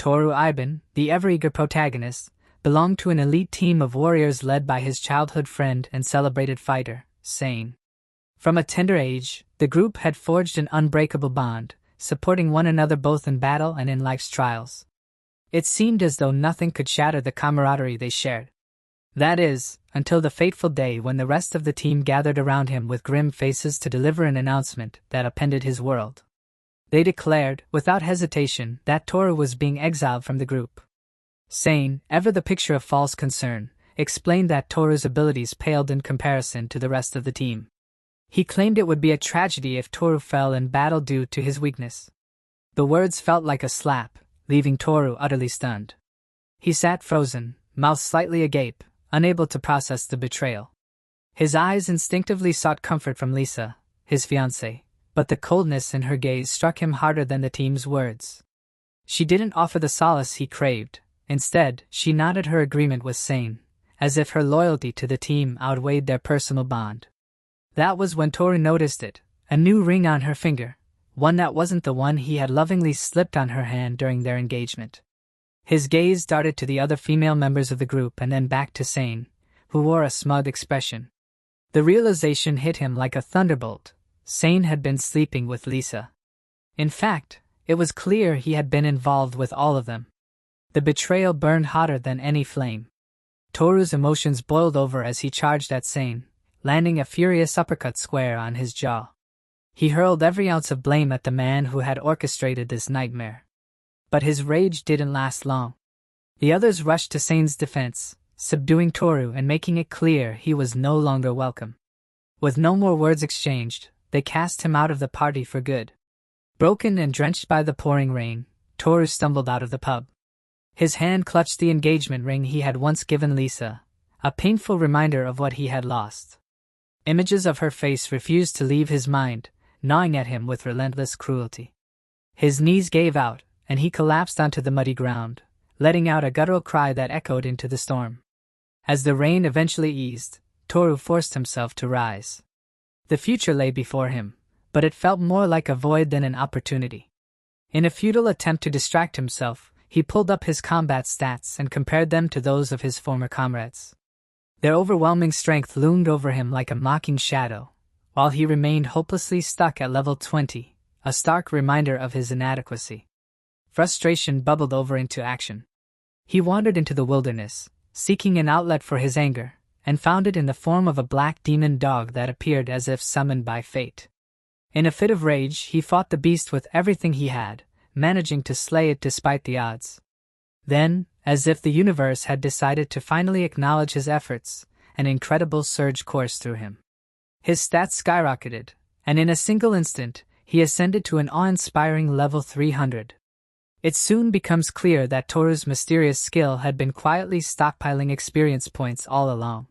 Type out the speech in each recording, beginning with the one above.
Toru Iban, the ever-eager protagonist, belonged to an elite team of warriors led by his childhood friend and celebrated fighter, Sane. From a tender age, the group had forged an unbreakable bond, supporting one another both in battle and in life's trials. It seemed as though nothing could shatter the camaraderie they shared. That is, until the fateful day when the rest of the team gathered around him with grim faces to deliver an announcement that upended his world. They declared, without hesitation, that Toru was being exiled from the group. Sane, ever the picture of false concern, explained that Toru's abilities paled in comparison to the rest of the team. He claimed it would be a tragedy if Toru fell in battle due to his weakness. The words felt like a slap, leaving Toru utterly stunned. He sat frozen, mouth slightly agape, unable to process the betrayal. His eyes instinctively sought comfort from Lisa, his fiancé, but the coldness in her gaze struck him harder than the team's words. She didn't offer the solace he craved. Instead, she nodded her agreement with Sane, as if her loyalty to the team outweighed their personal bond. That was when Toru noticed it, a new ring on her finger, one that wasn't the one he had lovingly slipped on her hand during their engagement. His gaze darted to the other female members of the group and then back to Sane, who wore a smug expression. The realization hit him like a thunderbolt. Sane had been sleeping with Lisa. In fact, it was clear he had been involved with all of them. The betrayal burned hotter than any flame. Toru's emotions boiled over as he charged at Sane, landing a furious uppercut square on his jaw. He hurled every ounce of blame at the man who had orchestrated this nightmare. But his rage didn't last long. The others rushed to Sane's defense, subduing Toru and making it clear he was no longer welcome. With no more words exchanged, they cast him out of the party for good. Broken and drenched by the pouring rain, Toru stumbled out of the pub. His hand clutched the engagement ring he had once given Lisa, a painful reminder of what he had lost. Images of her face refused to leave his mind, gnawing at him with relentless cruelty. His knees gave out, and he collapsed onto the muddy ground, letting out a guttural cry that echoed into the storm. As the rain eventually eased, Toru forced himself to rise. The future lay before him, but it felt more like a void than an opportunity. In a futile attempt to distract himself, he pulled up his combat stats and compared them to those of his former comrades. Their overwhelming strength loomed over him like a mocking shadow, while he remained hopelessly stuck at level 20, a stark reminder of his inadequacy. Frustration bubbled over into action. He wandered into the wilderness, seeking an outlet for his anger, and found it in the form of a black demon dog that appeared as if summoned by fate. In a fit of rage, he fought the beast with everything he had, managing to slay it despite the odds. Then, as if the universe had decided to finally acknowledge his efforts, an incredible surge coursed through him. His stats skyrocketed, and in a single instant, he ascended to an awe-inspiring level 300. It soon becomes clear that Toru's mysterious skill had been quietly stockpiling experience points all along.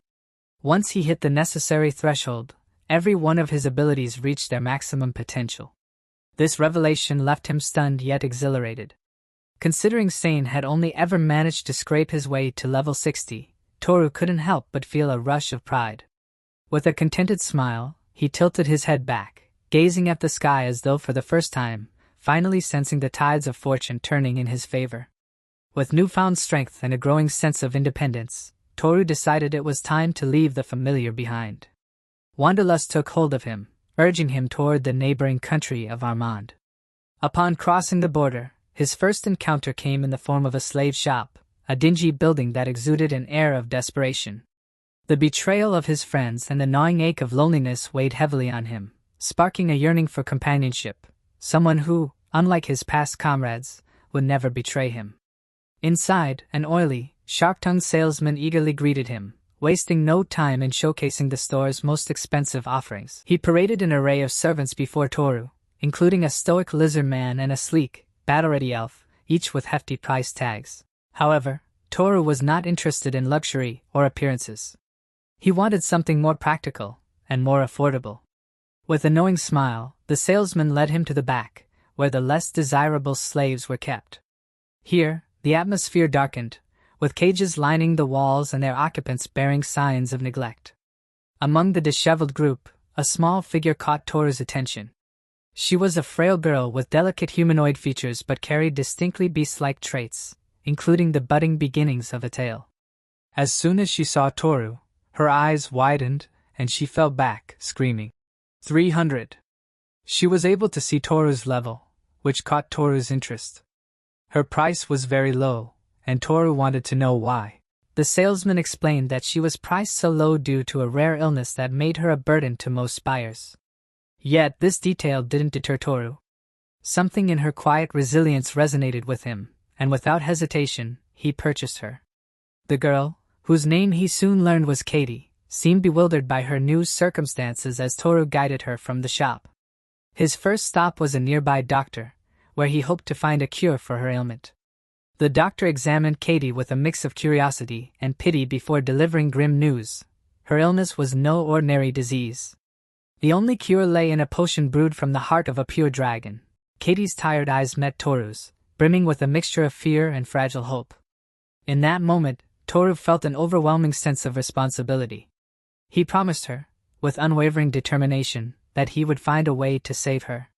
Once he hit the necessary threshold, every one of his abilities reached their maximum potential. This revelation left him stunned yet exhilarated. Considering Sane had only ever managed to scrape his way to level 60, Toru couldn't help but feel a rush of pride. With a contented smile, he tilted his head back, gazing at the sky as though for the first time, finally sensing the tides of fortune turning in his favor. With newfound strength and a growing sense of independence, Toru decided it was time to leave the familiar behind. Wanderlust took hold of him, urging him toward the neighboring country of Armand. Upon crossing the border, his first encounter came in the form of a slave shop, a dingy building that exuded an air of desperation. The betrayal of his friends and the gnawing ache of loneliness weighed heavily on him, sparking a yearning for companionship, someone who, unlike his past comrades, would never betray him. Inside, an oily, sharp-tongued salesman eagerly greeted him, wasting no time in showcasing the store's most expensive offerings. He paraded an array of servants before Toru, including a stoic lizard man and a sleek, battle-ready elf, each with hefty price tags. However, Toru was not interested in luxury or appearances. He wanted something more practical and more affordable. With a knowing smile, the salesman led him to the back, where the less desirable slaves were kept. Here, the atmosphere darkened, with cages lining the walls and their occupants bearing signs of neglect. Among the disheveled group, a small figure caught Toru's attention. She was a frail girl with delicate humanoid features but carried distinctly beast-like traits, including the budding beginnings of a tail. As soon as she saw Toru, her eyes widened and she fell back, screaming, 300! She was able to see Toru's level, which caught Toru's interest. Her price was very low, and Toru wanted to know why. The salesman explained that she was priced so low due to a rare illness that made her a burden to most buyers. Yet this detail didn't deter Toru. Something in her quiet resilience resonated with him, and without hesitation, he purchased her. The girl, whose name he soon learned was Kaede, seemed bewildered by her new circumstances as Toru guided her from the shop. His first stop was a nearby doctor, where he hoped to find a cure for her ailment. The doctor examined Kaede with a mix of curiosity and pity before delivering grim news. Her illness was no ordinary disease. The only cure lay in a potion brewed from the heart of a pure dragon. Kaede's tired eyes met Toru's, brimming with a mixture of fear and fragile hope. In that moment, Toru felt an overwhelming sense of responsibility. He promised her, with unwavering determination, that he would find a way to save her.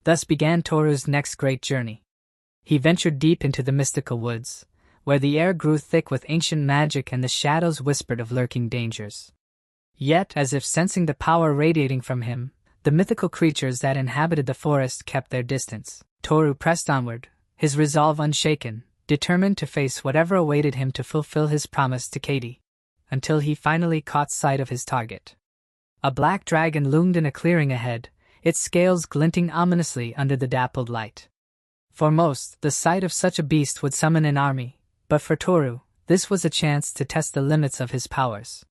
Thus began Toru's next great journey. He ventured deep into the mystical woods, where the air grew thick with ancient magic and the shadows whispered of lurking dangers. Yet, as if sensing the power radiating from him, the mythical creatures that inhabited the forest kept their distance. Toru pressed onward, his resolve unshaken, determined to face whatever awaited him to fulfill his promise to Kaede, until he finally caught sight of his target. A black dragon loomed in a clearing ahead, its scales glinting ominously under the dappled light. For most, the sight of such a beast would summon an army, but for Toru, this was a chance to test the limits of his powers.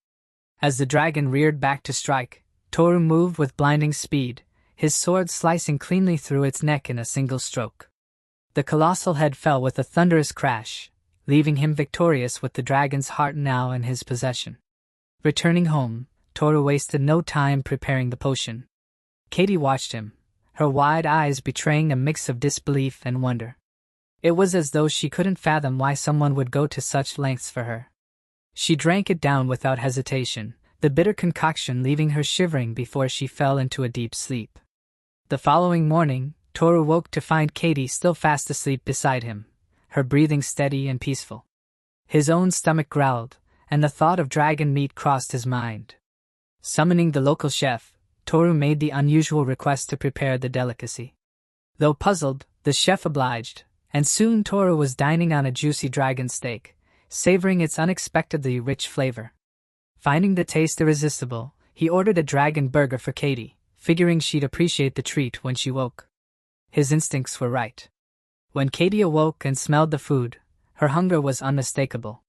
As the dragon reared back to strike, Toru moved with blinding speed, his sword slicing cleanly through its neck in a single stroke. The colossal head fell with a thunderous crash, leaving him victorious with the dragon's heart now in his possession. Returning home, Toru wasted no time preparing the potion. Kaede watched him, her wide eyes betraying a mix of disbelief and wonder. It was as though she couldn't fathom why someone would go to such lengths for her. She drank it down without hesitation, the bitter concoction leaving her shivering before she fell into a deep sleep. The following morning, Toru woke to find Kaede still fast asleep beside him, her breathing steady and peaceful. His own stomach growled, and the thought of dragon meat crossed his mind. Summoning the local chef, Toru made the unusual request to prepare the delicacy. Though puzzled, the chef obliged, and soon Toru was dining on a juicy dragon steak, savoring its unexpectedly rich flavor. Finding the taste irresistible, he ordered a dragon burger for Kaede, figuring she'd appreciate the treat when she woke. His instincts were right. When Kaede awoke and smelled the food, her hunger was unmistakable.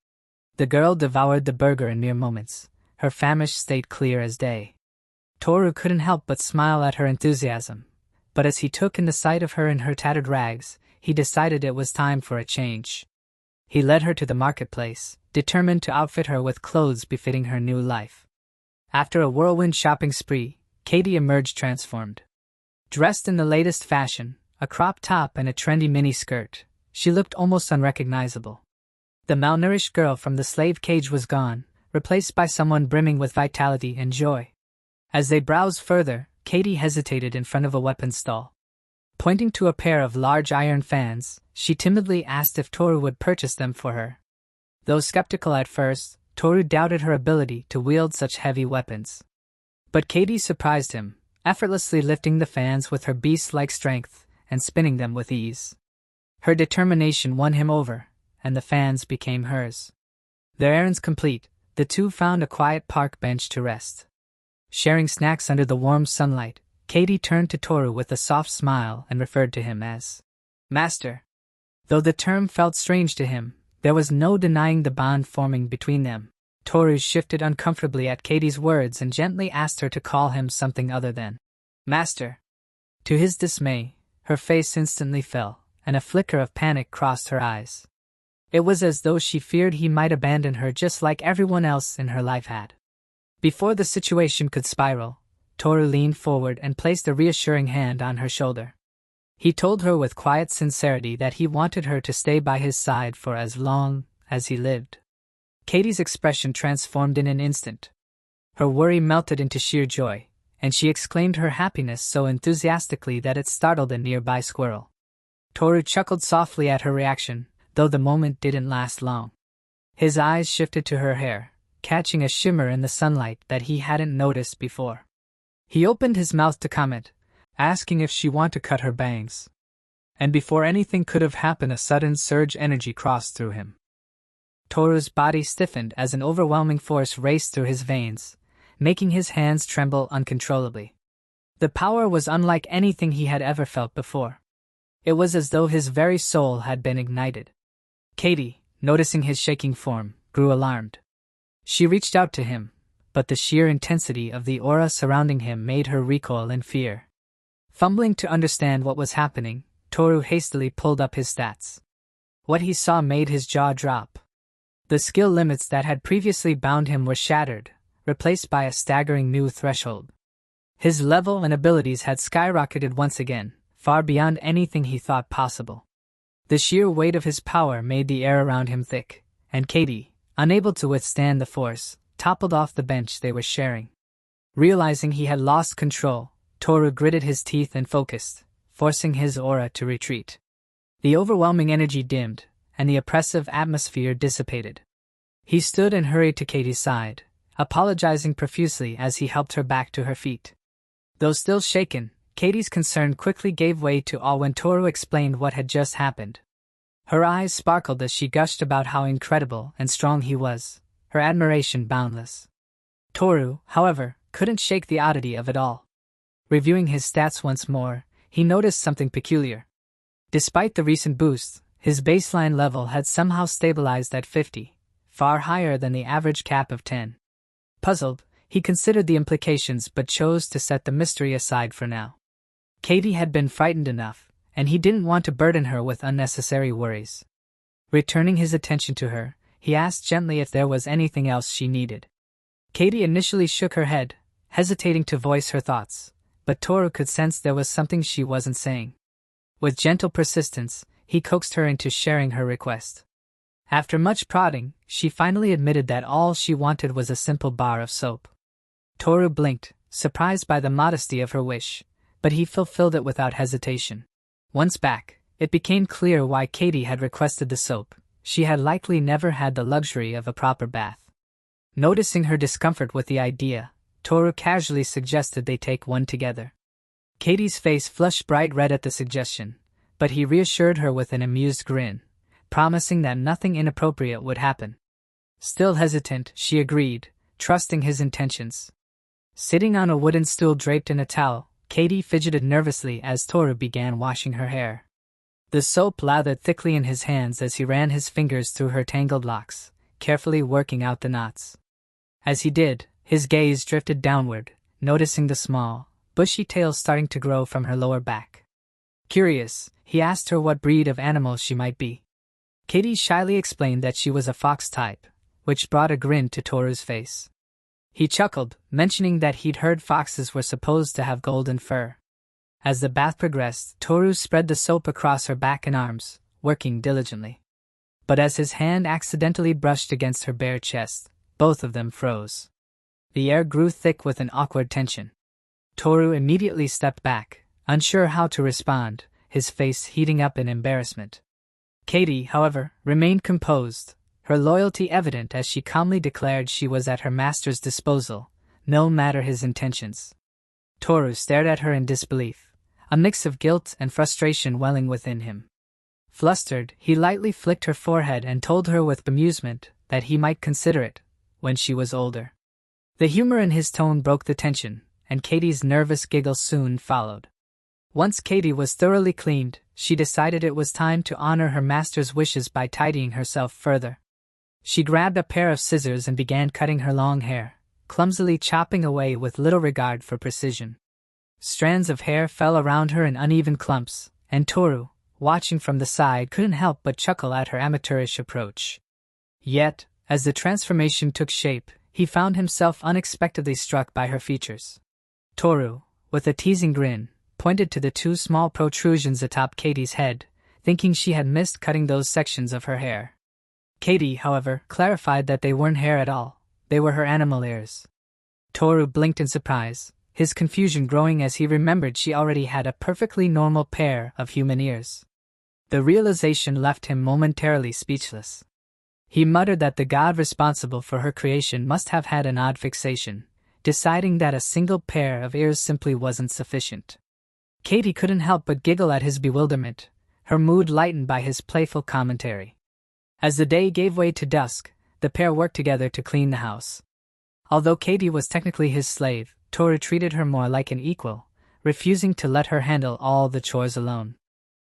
The girl devoured the burger in mere moments, her famished state clear as day. Toru couldn't help but smile at her enthusiasm, but as he took in the sight of her in her tattered rags, he decided it was time for a change. He led her to the marketplace, determined to outfit her with clothes befitting her new life. After a whirlwind shopping spree, Kaede emerged transformed. Dressed in the latest fashion, a crop top and a trendy mini-skirt, she looked almost unrecognizable. The malnourished girl from the slave cage was gone, replaced by someone brimming with vitality and joy. As they browsed further, Kaede hesitated in front of a weapons stall. Pointing to a pair of large iron fans, she timidly asked if Toru would purchase them for her. Though skeptical at first, Toru doubted her ability to wield such heavy weapons. But Kaede surprised him, effortlessly lifting the fans with her beast-like strength and spinning them with ease. Her determination won him over, and the fans became hers. Their errands complete, the two found a quiet park bench to rest. Sharing snacks under the warm sunlight, Kaede turned to Toru with a soft smile and referred to him as Master. Though the term felt strange to him, there was no denying the bond forming between them. Toru shifted uncomfortably at Kaede's words and gently asked her to call him something other than Master. To his dismay, her face instantly fell, and a flicker of panic crossed her eyes. It was as though she feared he might abandon her just like everyone else in her life had. Before the situation could spiral, Toru leaned forward and placed a reassuring hand on her shoulder. He told her with quiet sincerity that he wanted her to stay by his side for as long as he lived. Kaede's expression transformed in an instant. Her worry melted into sheer joy, and she exclaimed her happiness so enthusiastically that it startled a nearby squirrel. Toru chuckled softly at her reaction, though the moment didn't last long. His eyes shifted to her hair, catching a shimmer in the sunlight that he hadn't noticed before. He opened his mouth to comment, asking if she wanted to cut her bangs. And before anything could have happened, a sudden surge energy crossed through him. Toru's body stiffened as an overwhelming force raced through his veins, making his hands tremble uncontrollably. The power was unlike anything he had ever felt before. It was as though his very soul had been ignited. Kaede, noticing his shaking form, grew alarmed. She reached out to him, but the sheer intensity of the aura surrounding him made her recoil in fear. Fumbling to understand what was happening, Toru hastily pulled up his stats. What he saw made his jaw drop. The skill limits that had previously bound him were shattered, replaced by a staggering new threshold. His level and abilities had skyrocketed once again, far beyond anything he thought possible. The sheer weight of his power made the air around him thick, and Kaede, unable to withstand the force, toppled off the bench they were sharing. Realizing he had lost control, Toru gritted his teeth and focused, forcing his aura to retreat. The overwhelming energy dimmed, and the oppressive atmosphere dissipated. He stood and hurried to Kaede's side, apologizing profusely as he helped her back to her feet. Though still shaken, Kaede's concern quickly gave way to awe when Toru explained what had just happened. Her eyes sparkled as she gushed about how incredible and strong he was, her admiration boundless. Toru, however, couldn't shake the oddity of it all. Reviewing his stats once more, he noticed something peculiar. Despite the recent boosts, his baseline level had somehow stabilized at 50, far higher than the average cap of 10. Puzzled, he considered the implications but chose to set the mystery aside for now. Kaede had been frightened enough, and he didn't want to burden her with unnecessary worries. Returning his attention to her, he asked gently if there was anything else she needed. Kaede initially shook her head, hesitating to voice her thoughts, but Toru could sense there was something she wasn't saying. With gentle persistence, he coaxed her into sharing her request. After much prodding, she finally admitted that all she wanted was a simple bar of soap. Toru blinked, surprised by the modesty of her wish, but he fulfilled it without hesitation. Once back, it became clear why Kaede had requested the soap. She had likely never had the luxury of a proper bath. Noticing her discomfort with the idea, Toru casually suggested they take one together. Kaede's face flushed bright red at the suggestion, but he reassured her with an amused grin, promising that nothing inappropriate would happen. Still hesitant, she agreed, trusting his intentions. Sitting on a wooden stool draped in a towel, Kaede fidgeted nervously as Toru began washing her hair. The soap lathered thickly in his hands as he ran his fingers through her tangled locks, carefully working out the knots. As he did, his gaze drifted downward, noticing the small, bushy tail starting to grow from her lower back. Curious, he asked her what breed of animal she might be. Kaede shyly explained that she was a fox type, which brought a grin to Toru's face. He chuckled, mentioning that he'd heard foxes were supposed to have golden fur. As the bath progressed, Toru spread the soap across her back and arms, working diligently. But as his hand accidentally brushed against her bare chest, both of them froze. The air grew thick with an awkward tension. Toru immediately stepped back, unsure how to respond, his face heating up in embarrassment. Kaede, however, remained composed, her loyalty evident as she calmly declared she was at her master's disposal, no matter his intentions. Toru stared at her in disbelief, a mix of guilt and frustration welling within him. Flustered, he lightly flicked her forehead and told her with amusement that he might consider it when she was older. The humor in his tone broke the tension, and Kaede's nervous giggle soon followed. Once Kaede was thoroughly cleaned, she decided it was time to honor her master's wishes by tidying herself further. She grabbed a pair of scissors and began cutting her long hair, clumsily chopping away with little regard for precision. Strands of hair fell around her in uneven clumps, and Toru, watching from the side, couldn't help but chuckle at her amateurish approach. Yet, as the transformation took shape, he found himself unexpectedly struck by her features. Toru, with a teasing grin, pointed to the two small protrusions atop Kaede's head, thinking she had missed cutting those sections of her hair. Kaede, however, clarified that they weren't hair at all, they were her animal ears. Toru blinked in surprise, his confusion growing as he remembered she already had a perfectly normal pair of human ears. The realization left him momentarily speechless. He muttered that the god responsible for her creation must have had an odd fixation, deciding that a single pair of ears simply wasn't sufficient. Kaede couldn't help but giggle at his bewilderment, her mood lightened by his playful commentary. As the day gave way to dusk, the pair worked together to clean the house. Although Kaede was technically his slave, Toru treated her more like an equal, refusing to let her handle all the chores alone.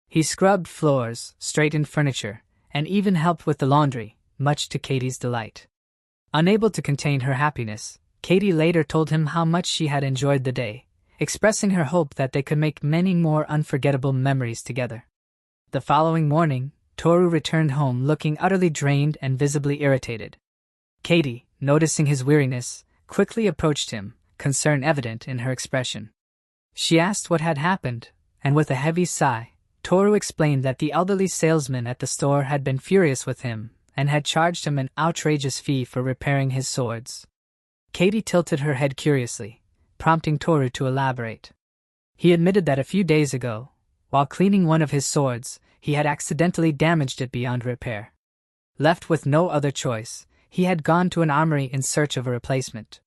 He scrubbed floors, straightened furniture, and even helped with the laundry, much to Kaede's delight. Unable to contain her happiness, Kaede later told him how much she had enjoyed the day, expressing her hope that they could make many more unforgettable memories together. The following morning, Toru returned home looking utterly drained and visibly irritated. Kaede, noticing his weariness, quickly approached him, concern evident in her expression. She asked what had happened, and with a heavy sigh, Toru explained that the elderly salesman at the store had been furious with him and had charged him an outrageous fee for repairing his swords. Kaede tilted her head curiously, prompting Toru to elaborate. He admitted that a few days ago, while cleaning one of his swords, he had accidentally damaged it beyond repair. Left with no other choice, he had gone to an armory in search of a replacement.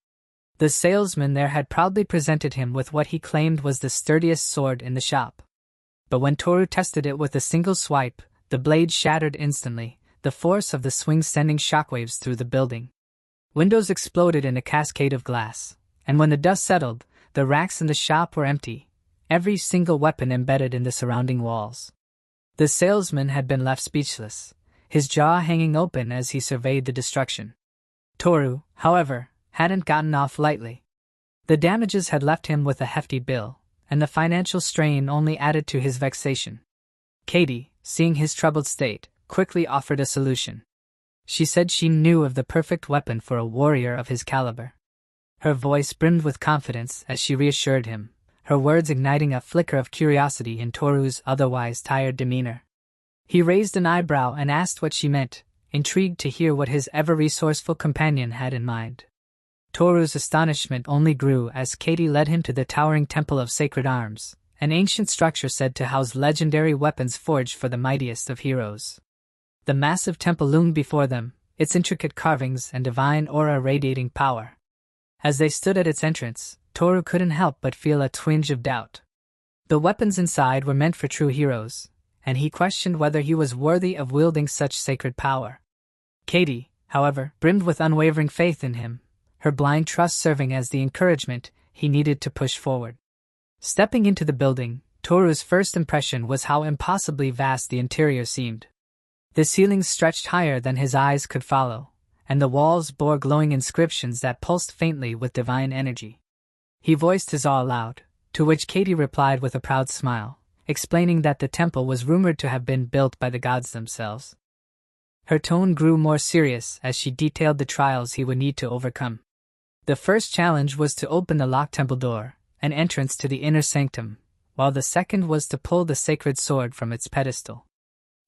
The salesman there had proudly presented him with what he claimed was the sturdiest sword in the shop. But when Toru tested it with a single swipe, the blade shattered instantly, the force of the swing sending shockwaves through the building. Windows exploded in a cascade of glass, and when the dust settled, the racks in the shop were empty, every single weapon embedded in the surrounding walls. The salesman had been left speechless, his jaw hanging open as he surveyed the destruction. Toru, however, hadn't gotten off lightly. The damages had left him with a hefty bill, and the financial strain only added to his vexation. Kaede, seeing his troubled state, quickly offered a solution. She said she knew of the perfect weapon for a warrior of his caliber. Her voice brimmed with confidence as she reassured him, her words igniting a flicker of curiosity in Toru's otherwise tired demeanor. He raised an eyebrow and asked what she meant, intrigued to hear what his ever-resourceful companion had in mind. Toru's astonishment only grew as Kaede led him to the towering Temple of Sacred Arms, an ancient structure said to house legendary weapons forged for the mightiest of heroes. The massive temple loomed before them, its intricate carvings and divine aura radiating power. As they stood at its entrance, Toru couldn't help but feel a twinge of doubt. The weapons inside were meant for true heroes, and he questioned whether he was worthy of wielding such sacred power. Kaede, however, brimmed with unwavering faith in him, her blind trust serving as the encouragement he needed to push forward. Stepping into the building, Toru's first impression was how impossibly vast the interior seemed. The ceilings stretched higher than his eyes could follow, and the walls bore glowing inscriptions that pulsed faintly with divine energy. He voiced his awe aloud, to which Kaede replied with a proud smile, explaining that the temple was rumored to have been built by the gods themselves. Her tone grew more serious as she detailed the trials he would need to overcome. The first challenge was to open the locked temple door, an entrance to the inner sanctum, while the second was to pull the sacred sword from its pedestal.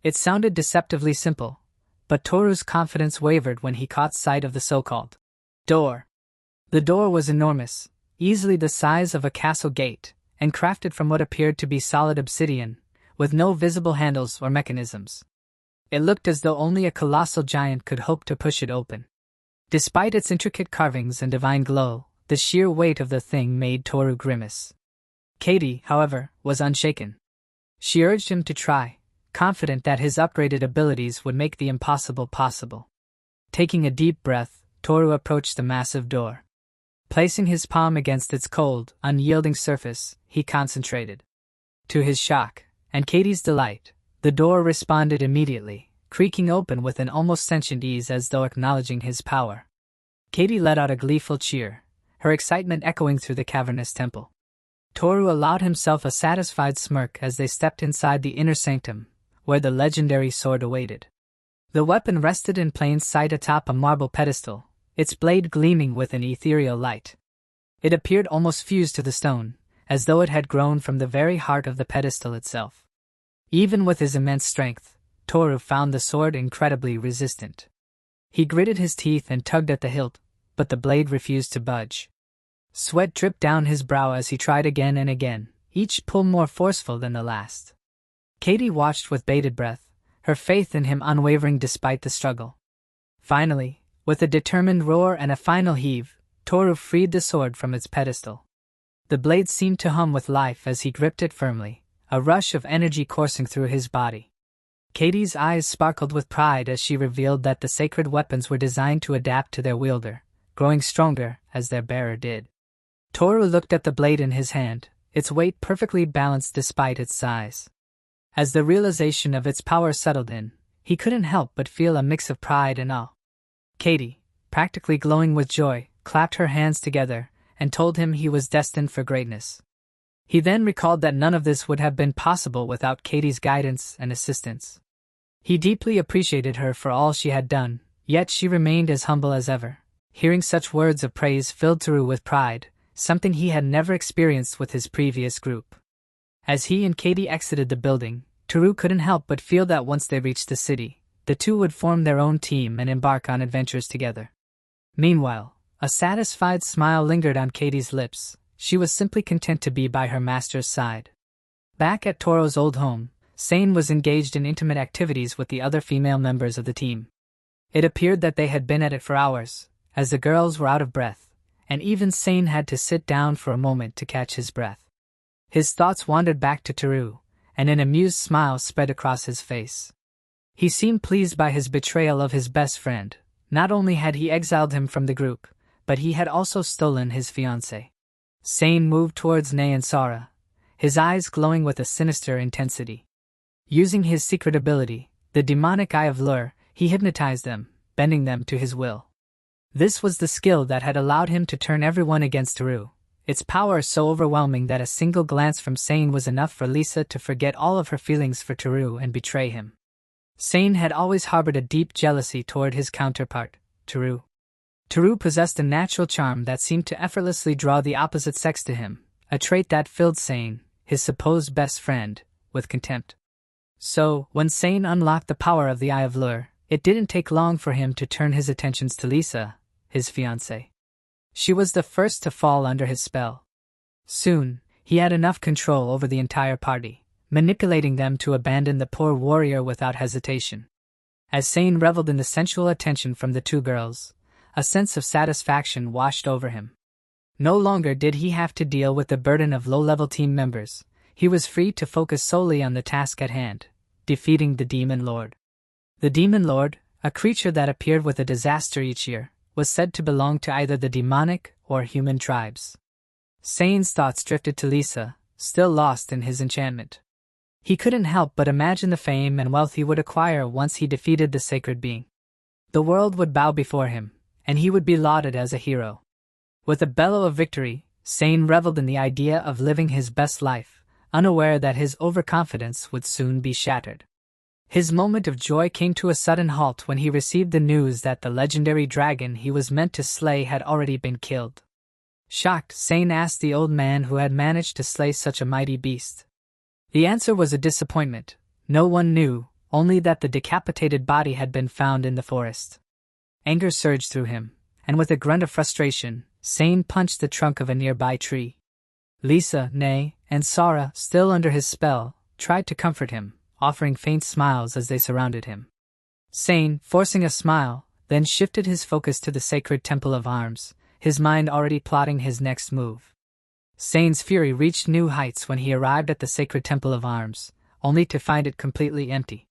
It sounded deceptively simple, but Toru's confidence wavered when he caught sight of the so-called door. The door was enormous, easily the size of a castle gate, and crafted from what appeared to be solid obsidian, with no visible handles or mechanisms. It looked as though only a colossal giant could hope to push it open. Despite its intricate carvings and divine glow, the sheer weight of the thing made Toru grimace. Kaede, however, was unshaken. She urged him to try, confident that his upgraded abilities would make the impossible possible. Taking a deep breath, Toru approached the massive door. Placing his palm against its cold, unyielding surface, he concentrated. To his shock, and Kaede's delight, the door responded immediately, creaking open with an almost sentient ease as though acknowledging his power. Kaede let out a gleeful cheer, her excitement echoing through the cavernous temple. Toru allowed himself a satisfied smirk as they stepped inside the inner sanctum, where the legendary sword awaited. The weapon rested in plain sight atop a marble pedestal, its blade gleaming with an ethereal light. It appeared almost fused to the stone, as though it had grown from the very heart of the pedestal itself. Even with his immense strength, Toru found the sword incredibly resistant. He gritted his teeth and tugged at the hilt, but the blade refused to budge. Sweat dripped down his brow as he tried again and again, each pull more forceful than the last. Kaede watched with bated breath, her faith in him unwavering despite the struggle. Finally, with a determined roar and a final heave, Toru freed the sword from its pedestal. The blade seemed to hum with life as he gripped it firmly, a rush of energy coursing through his body. Kaede's eyes sparkled with pride as she revealed that the sacred weapons were designed to adapt to their wielder, growing stronger as their bearer did. Toru looked at the blade in his hand, its weight perfectly balanced despite its size. As the realization of its power settled in, he couldn't help but feel a mix of pride and awe. Kaede, practically glowing with joy, clapped her hands together and told him he was destined for greatness. He then recalled that none of this would have been possible without Kaede's guidance and assistance. He deeply appreciated her for all she had done, yet she remained as humble as ever. Hearing such words of praise filled Toru with pride, something he had never experienced with his previous group. As he and Kaede exited the building, Toru couldn't help but feel that once they reached the city, the two would form their own team and embark on adventures together. Meanwhile, a satisfied smile lingered on Kaede's lips. She was simply content to be by her master's side. Back at Toru's old home, Sane was engaged in intimate activities with the other female members of the team. It appeared that they had been at it for hours, as the girls were out of breath, and even Sane had to sit down for a moment to catch his breath. His thoughts wandered back to Toru, and an amused smile spread across his face. He seemed pleased by his betrayal of his best friend. Not only had he exiled him from the group, but he had also stolen his fiancé. Sane moved towards Nei and Sara, his eyes glowing with a sinister intensity. Using his secret ability, the demonic eye of lure, he hypnotized them, bending them to his will. This was the skill that had allowed him to turn everyone against Toru, its power so overwhelming that a single glance from Sane was enough for Lisa to forget all of her feelings for Toru and betray him. Sane had always harbored a deep jealousy toward his counterpart, Toru. Toru possessed a natural charm that seemed to effortlessly draw the opposite sex to him, a trait that filled Sane, his supposed best friend, with contempt. So, when Sane unlocked the power of the Eye of Lure, it didn't take long for him to turn his attentions to Lisa, his fiancée. She was the first to fall under his spell. Soon, he had enough control over the entire party, manipulating them to abandon the poor warrior without hesitation. As Sane reveled in the sensual attention from the two girls, a sense of satisfaction washed over him. No longer did he have to deal with the burden of low-level team members. He was free to focus solely on the task at hand, defeating the Demon Lord. The Demon Lord, a creature that appeared with a disaster each year, was said to belong to either the demonic or human tribes. Sane's thoughts drifted to Lisa, still lost in his enchantment. He couldn't help but imagine the fame and wealth he would acquire once he defeated the sacred being. The world would bow before him, and he would be lauded as a hero. With a bellow of victory, Sane reveled in the idea of living his best life, unaware that his overconfidence would soon be shattered. His moment of joy came to a sudden halt when he received the news that the legendary dragon he was meant to slay had already been killed. Shocked, Sane asked the old man who had managed to slay such a mighty beast. The answer was a disappointment. No one knew, only that the decapitated body had been found in the forest. Anger surged through him, and with a grunt of frustration, Sane punched the trunk of a nearby tree. Lisa, Nei, and Sara, still under his spell, tried to comfort him, offering faint smiles as they surrounded him. Sane, forcing a smile, then shifted his focus to the sacred temple of arms, his mind already plotting his next move. Sane's fury reached new heights when he arrived at the sacred temple of arms, only to find it completely empty.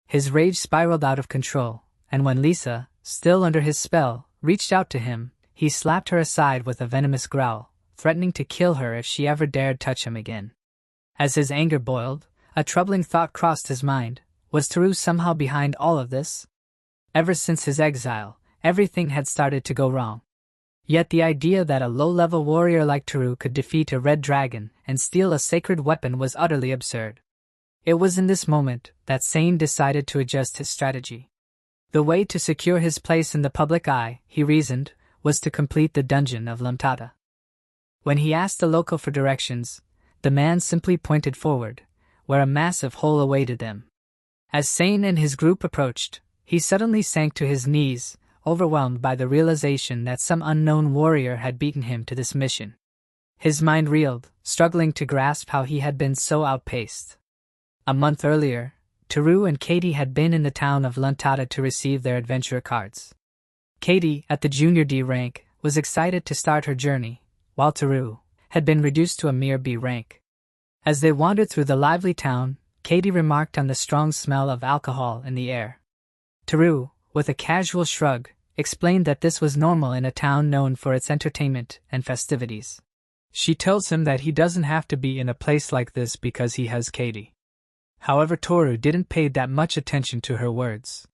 His rage spiraled out of control, and when Lisa, still under his spell, reached out to him, he slapped her aside with a venomous growl, threatening to kill her if she ever dared touch him again. As his anger boiled, a troubling thought crossed his mind. Was Toru somehow behind all of this? Ever since his exile, everything had started to go wrong. Yet the idea that a low-level warrior like Toru could defeat a red dragon and steal a sacred weapon was utterly absurd. It was in this moment that Sane decided to adjust his strategy. The way to secure his place in the public eye, he reasoned, was to complete the dungeon of Lamtata. When he asked the local for directions, the man simply pointed forward, where a massive hole awaited them. As Sane and his group approached, he suddenly sank to his knees, overwhelmed by the realization that some unknown warrior had beaten him to this mission. His mind reeled, struggling to grasp how he had been so outpaced. A month earlier, Tsuihou and Kaede had been in the town of Luntada to receive their adventurer cards. Kaede, at the Junior D rank, was excited to start her journey, while Tsuihou had been reduced to a mere B rank. As they wandered through the lively town, Kaede remarked on the strong smell of alcohol in the air. Tsuihou, with a casual shrug, explained that this was normal in a town known for its entertainment and festivities. She tells him that he doesn't have to be in a place like this because he has Kaede. However, Tsuihou didn't pay that much attention to her words.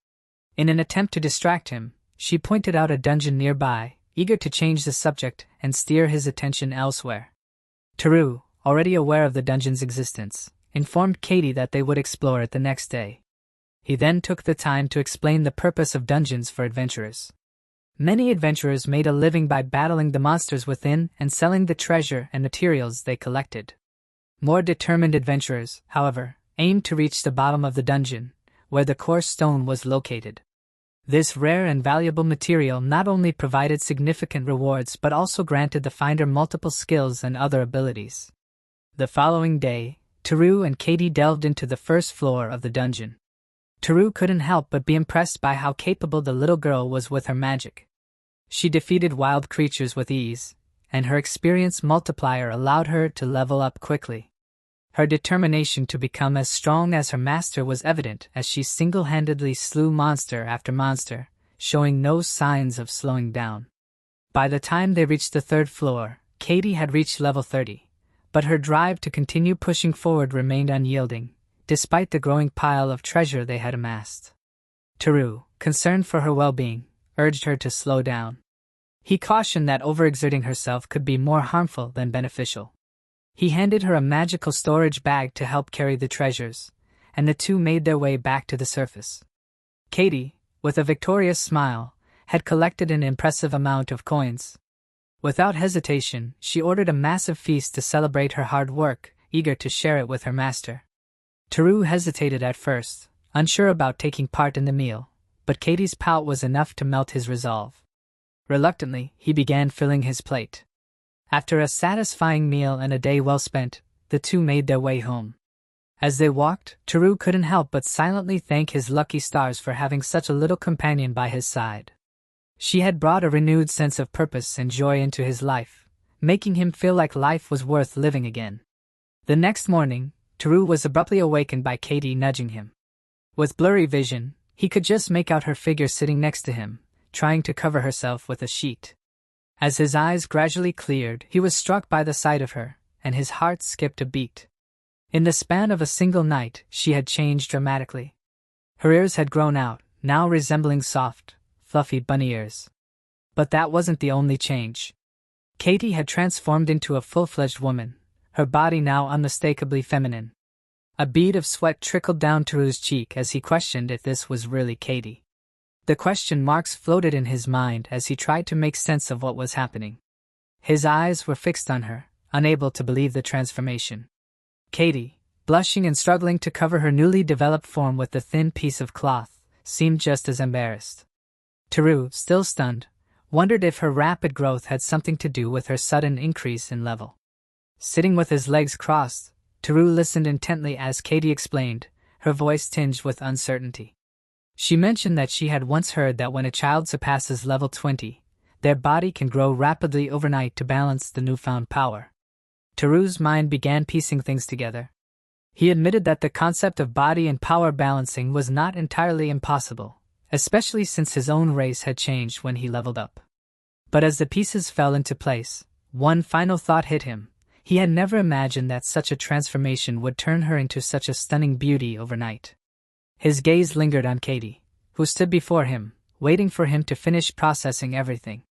In an attempt to distract him, she pointed out a dungeon nearby, eager to change the subject and steer his attention elsewhere. Tsuihou, already aware of the dungeon's existence, informed Kaede that they would explore it the next day. He then took the time to explain the purpose of dungeons for adventurers. Many adventurers made a living by battling the monsters within and selling the treasure and materials they collected. More determined adventurers, however, aimed to reach the bottom of the dungeon, where the core stone was located. This rare and valuable material not only provided significant rewards but also granted the finder multiple skills and other abilities. The following day, Tsuihou and Kaede delved into the first floor of the dungeon. Tsuihou couldn't help but be impressed by how capable the little girl was with her magic. She defeated wild creatures with ease, and her experience multiplier allowed her to level up quickly. Her determination to become as strong as her master was evident as she single-handedly slew monster after monster, showing no signs of slowing down. By the time they reached the third floor, Kaede had reached level 30, but her drive to continue pushing forward remained unyielding, despite the growing pile of treasure they had amassed. Tsuihou, concerned for her well-being, urged her to slow down. He cautioned that overexerting herself could be more harmful than beneficial. He handed her a magical storage bag to help carry the treasures, and the two made their way back to the surface. Kaede, with a victorious smile, had collected an impressive amount of coins. Without hesitation, she ordered a massive feast to celebrate her hard work, eager to share it with her master. Tsuihou hesitated at first, unsure about taking part in the meal, but Kaede's pout was enough to melt his resolve. Reluctantly, he began filling his plate. After a satisfying meal and a day well spent, the two made their way home. As they walked, Tsuihou couldn't help but silently thank his lucky stars for having such a little companion by his side. She had brought a renewed sense of purpose and joy into his life, making him feel like life was worth living again. The next morning, Tsuihou was abruptly awakened by Kaede nudging him. With blurry vision, he could just make out her figure sitting next to him, trying to cover herself with a sheet. As his eyes gradually cleared, he was struck by the sight of her, and his heart skipped a beat. In the span of a single night, she had changed dramatically. Her ears had grown out, now resembling soft, fluffy bunny ears. But that wasn't the only change. Kaede had transformed into a full-fledged woman, her body now unmistakably feminine. A bead of sweat trickled down Tsuihou's cheek as he questioned if this was really Kaede. The question marks floated in his mind as he tried to make sense of what was happening. His eyes were fixed on her, unable to believe the transformation. Kaede, blushing and struggling to cover her newly developed form with the thin piece of cloth, seemed just as embarrassed. Tsuihou, still stunned, wondered if her rapid growth had something to do with her sudden increase in level. Sitting with his legs crossed, Tsuihou listened intently as Kaede explained, her voice tinged with uncertainty. She mentioned that she had once heard that when a child surpasses level 20, their body can grow rapidly overnight to balance the newfound power. Tsuihou's mind began piecing things together. He admitted that the concept of body and power balancing was not entirely impossible, especially since his own race had changed when he leveled up. But as the pieces fell into place, one final thought hit him. He had never imagined that such a transformation would turn her into such a stunning beauty overnight. His gaze lingered on Kaede, who stood before him, waiting for him to finish processing everything.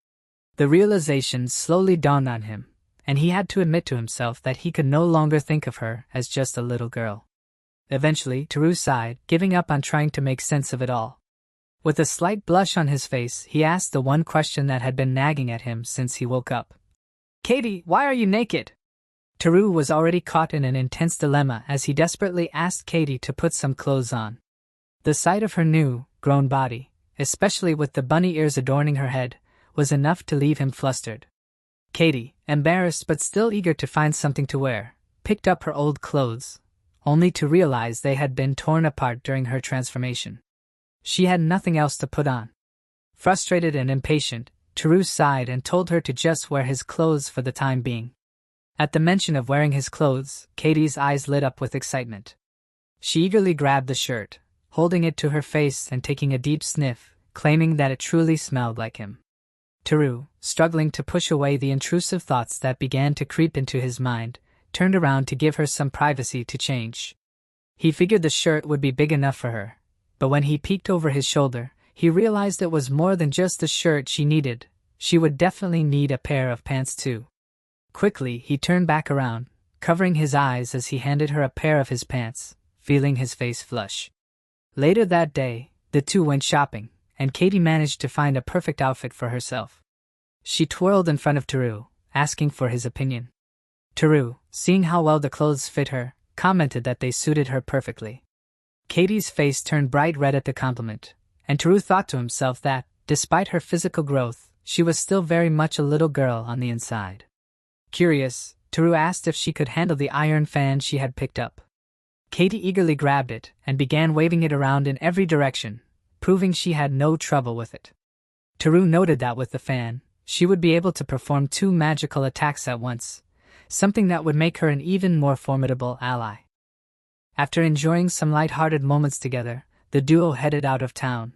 The realization slowly dawned on him, and he had to admit to himself that he could no longer think of her as just a little girl. Eventually, Tsuihou sighed, giving up on trying to make sense of it all. With a slight blush on his face, he asked the one question that had been nagging at him since he woke up. "Kaede, why are you naked?" Tsuihou was already caught in an intense dilemma as he desperately asked Kaede to put some clothes on. The sight of her new, grown body, especially with the bunny ears adorning her head, was enough to leave him flustered. Kaede, embarrassed but still eager to find something to wear, picked up her old clothes, only to realize they had been torn apart during her transformation. She had nothing else to put on. Frustrated and impatient, Tsuihou sighed and told her to just wear his clothes for the time being. At the mention of wearing his clothes, Kaede's eyes lit up with excitement. She eagerly grabbed the shirt, holding it to her face and taking a deep sniff, claiming that it truly smelled like him. Tsuihou, struggling to push away the intrusive thoughts that began to creep into his mind, turned around to give her some privacy to change. He figured the shirt would be big enough for her, but when he peeked over his shoulder, he realized it was more than just the shirt she needed. She would definitely need a pair of pants too. Quickly, he turned back around, covering his eyes as he handed her a pair of his pants, feeling his face flush. Later that day, the two went shopping, and Kaede managed to find a perfect outfit for herself. She twirled in front of Tsuihou, asking for his opinion. Tsuihou, seeing how well the clothes fit her, commented that they suited her perfectly. Kaede's face turned bright red at the compliment, and Tsuihou thought to himself that, despite her physical growth, she was still very much a little girl on the inside. Curious, Tsuihou asked if she could handle the iron fan she had picked up. Kaede eagerly grabbed it and began waving it around in every direction, proving she had no trouble with it. Tsuihou noted that with the fan, she would be able to perform 2 magical attacks at once, something that would make her an even more formidable ally. After enjoying some light-hearted moments together, the duo headed out of town.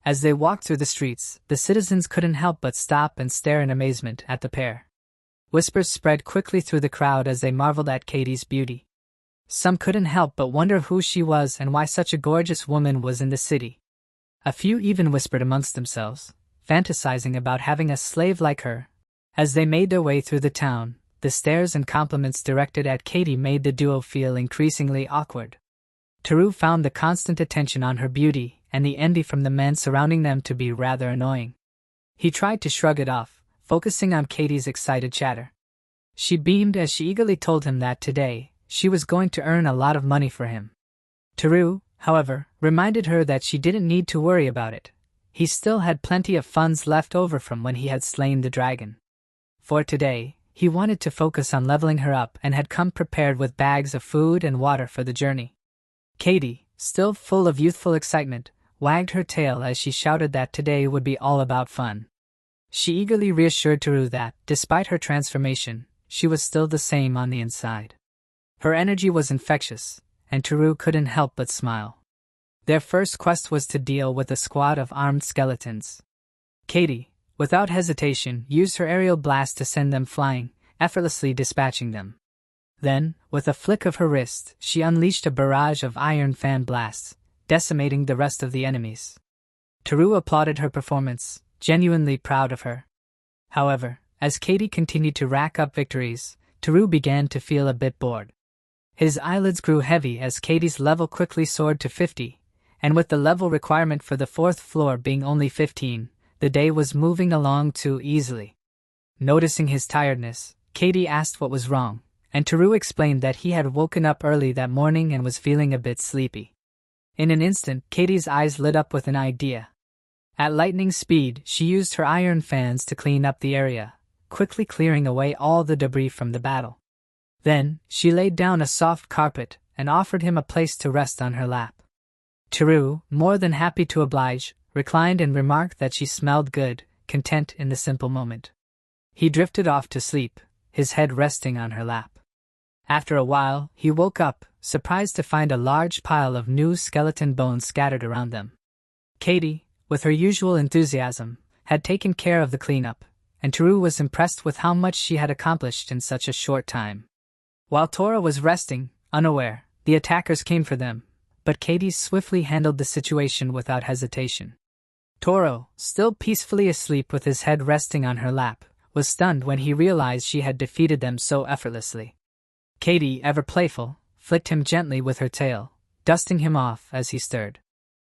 As they walked through the streets, the citizens couldn't help but stop and stare in amazement at the pair. Whispers spread quickly through the crowd as they marveled at Kaede's beauty. Some couldn't help but wonder who she was and why such a gorgeous woman was in the city. A few even whispered amongst themselves, fantasizing about having a slave like her. As they made their way through the town, the stares and compliments directed at Kaede made the duo feel increasingly awkward. Tsuihou found the constant attention on her beauty and the envy from the men surrounding them to be rather annoying. He tried to shrug it off, focusing on Kaede's excited chatter. She beamed as she eagerly told him that today, she was going to earn a lot of money for him. Tsuihou, however, reminded her that she didn't need to worry about it. He still had plenty of funds left over from when he had slain the dragon. For today, he wanted to focus on leveling her up and had come prepared with bags of food and water for the journey. Kaede, still full of youthful excitement, wagged her tail as she shouted that today would be all about fun. She eagerly reassured Tsuihou that, despite her transformation, she was still the same on the inside. Her energy was infectious, and Tsuihou couldn't help but smile. Their first quest was to deal with a squad of armed skeletons. Kaede, without hesitation, used her aerial blast to send them flying, effortlessly dispatching them. Then, with a flick of her wrist, she unleashed a barrage of iron fan blasts, decimating the rest of the enemies. Tsuihou applauded her performance, genuinely proud of her. However, as Kaede continued to rack up victories, Tsuihou began to feel a bit bored. His eyelids grew heavy as Kaede's level quickly soared to 50, and with the level requirement for the 4th floor being only 15, the day was moving along too easily. Noticing his tiredness, Kaede asked what was wrong, and Tsuihou explained that he had woken up early that morning and was feeling a bit sleepy. In an instant, Kaede's eyes lit up with an idea. At lightning speed, she used her iron fans to clean up the area, quickly clearing away all the debris from the battle. Then, she laid down a soft carpet and offered him a place to rest on her lap. Tsuihou, more than happy to oblige, reclined and remarked that she smelled good, content in the simple moment. He drifted off to sleep, his head resting on her lap. After a while, he woke up, surprised to find a large pile of new skeleton bones scattered around them. Kaede, with her usual enthusiasm, had taken care of the cleanup, and Tsuihou was impressed with how much she had accomplished in such a short time. While Tora was resting, unaware, the attackers came for them, but Kaede swiftly handled the situation without hesitation. Toro, still peacefully asleep with his head resting on her lap, was stunned when he realized she had defeated them so effortlessly. Kaede, ever playful, flicked him gently with her tail, dusting him off as he stirred.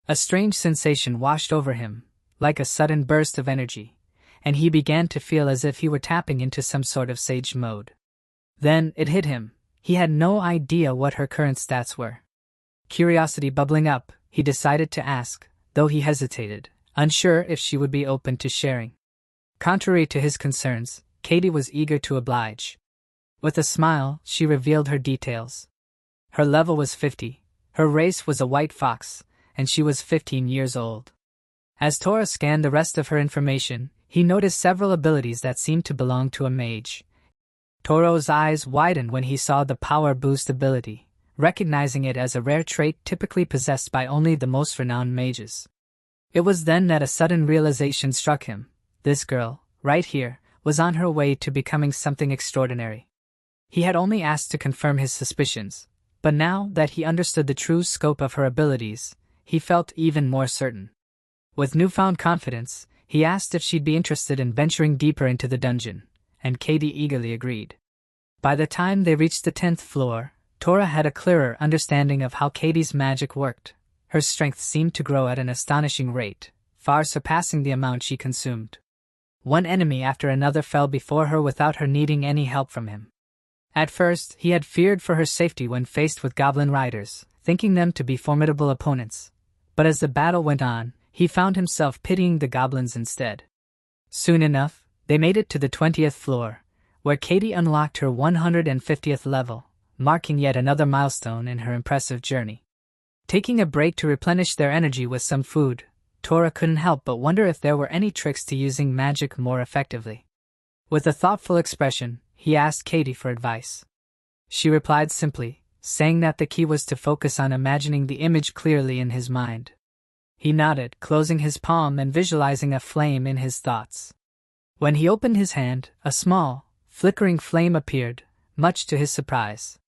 A strange sensation washed over him, like a sudden burst of energy, and he began to feel as if he were tapping into some sort of sage mode. Then it hit him. He had no idea what her current stats were. Curiosity bubbling up, he decided to ask, though he hesitated, unsure if she would be open to sharing. Contrary to his concerns, Kaede was eager to oblige. With a smile, she revealed her details. Her level was 50, her race was a white fox, and she was 15 years old. As Tora scanned the rest of her information, he noticed several abilities that seemed to belong to a mage. Toro's eyes widened when he saw the power boost ability, recognizing it as a rare trait typically possessed by only the most renowned mages. It was then that a sudden realization struck him. This girl, right here, was on her way to becoming something extraordinary. He had only asked to confirm his suspicions, but now that he understood the true scope of her abilities, he felt even more certain. With newfound confidence, he asked if she'd be interested in venturing deeper into the dungeon, and Kaede eagerly agreed. By the time they reached the 10th floor, Tora had a clearer understanding of how Kaede's magic worked. Her strength seemed to grow at an astonishing rate, far surpassing the amount she consumed. One enemy after another fell before her without her needing any help from him. At first, he had feared for her safety when faced with goblin riders, thinking them to be formidable opponents. But as the battle went on, he found himself pitying the goblins instead. Soon enough, they made it to the 20th floor, where Kaede unlocked her 150th level, marking yet another milestone in her impressive journey. Taking a break to replenish their energy with some food, Tora couldn't help but wonder if there were any tricks to using magic more effectively. With a thoughtful expression, he asked Kaede for advice. She replied simply, saying that the key was to focus on imagining the image clearly in his mind. He nodded, closing his palm and visualizing a flame in his thoughts. When he opened his hand, a small, flickering flame appeared, much to his surprise.